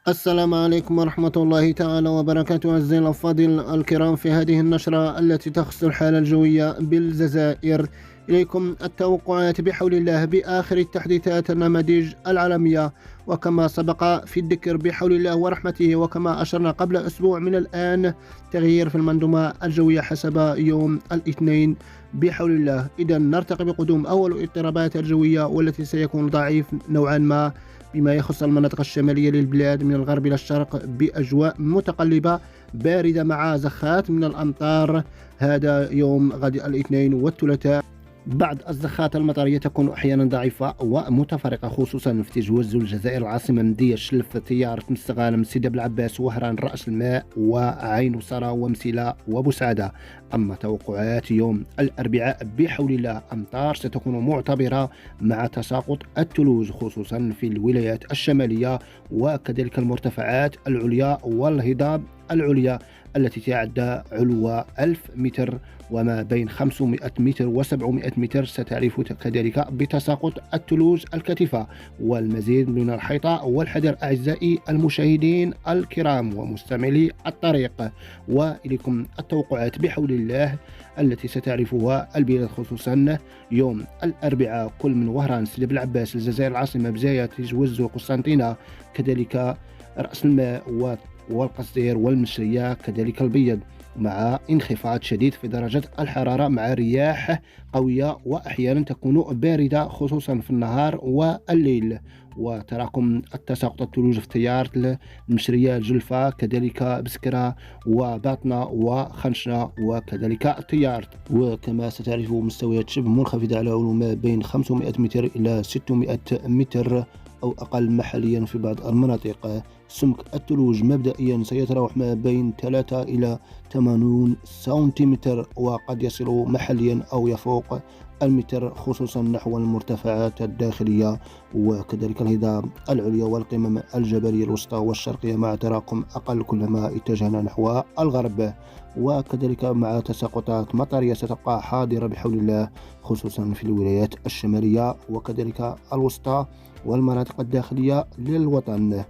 السلام عليكم ورحمة الله تعالى وبركاته. أعزائي الأفاضل الكرام، في هذه النشرة التي تخص الحالة الجوية بالجزائر إليكم التوقعات بحول الله بآخر التحديثات النماذج العالمية. وكما سبق في الذكر بحول الله ورحمته، وكما أشرنا قبل أسبوع من الآن، تغيير في المنظومة الجوية حسب يوم الاثنين بحول الله. إذا نرتقي بقدوم أول الاضطرابات الجوية، والتي سيكون ضعيف نوعا ما بما يخص المناطق الشمالية للبلاد من الغرب إلى الشرق، بأجواء متقلبة باردة مع زخات من الأمطار. هذا يوم غد الاثنين والثلاثاء. بعض الزخات المطرية تكون أحيانا ضعيفة ومتفرقة، خصوصا في تجوز الجزائر، العاصمة مندية، الشلف، تيار، مستغانم، سيدي بالعباس، وهران، رأس الماء، وعين وصرا، ومسيلة، وبوسعادة. أما توقعات يوم الأربعاء بحول الله، أمطار ستكون معتبرة مع تساقط الثلوج، خصوصا في الولايات الشمالية، وكذلك المرتفعات العليا والهضاب العليا التي تعدى علو 1000 متر، وما بين 500 متر و700 متر ستعرف كذلك بتساقط الثلوج الكثيفة. والمزيد من الحيطة والحذر أعزائي المشاهدين الكرام ومستمعي الطريق. وإليكم التوقعات بحول الله التي ستعرفها البلاد، خصوصا يوم الأربعاء كل من وهران، سيدي بالعباس، الجزائر، العاصمة، بزايا، تجوز، قسنطينة، كذلك رأس الماء والقصدير والمشرية، كذلك البيض، مع انخفاض شديد في درجة الحرارة، مع رياح قوية وأحيانا تكون باردة خصوصا في النهار والليل. وتراكم التساقط الثلوج في تيار، المشرية، الجلفة، كذلك بسكرة وباطنة وخنشنة، وكذلك تيار. وكما ستعرف مستويات شبه منخفضة على علو ما بين 500 متر إلى 600 متر أو أقل محليا في بعض المناطق. سمك الثلوج مبدئيا سيتراوح ما بين 3 إلى 80 سنتيمتر، وقد يصل محليا أو يفوق المتر، خصوصا نحو المرتفعات الداخلية، وكذلك الهضاب العليا والقمم الجبلية الوسطى والشرقية، مع تراكم أقل كلما اتجهنا نحو الغرب. وكذلك مع تساقطات مطرية ستبقى حاضرة بحول الله، خصوصا في الولايات الشمالية وكذلك الوسطى والمناطق الداخلية للوطن.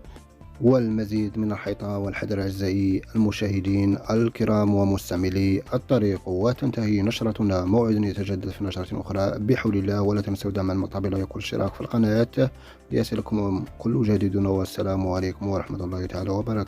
والمزيد من الحيطة والحذر أعزائي المشاهدين الكرام ومستعملي الطريق. وتنتهي نشرتنا، موعد يتجدد في نشرة أخرى بحول الله. ولا تنسوا دعم المطابع ويكون الاشتراك في القناة ليصلكم كل جديد. والسلام عليكم ورحمة الله تعالى وبركاته.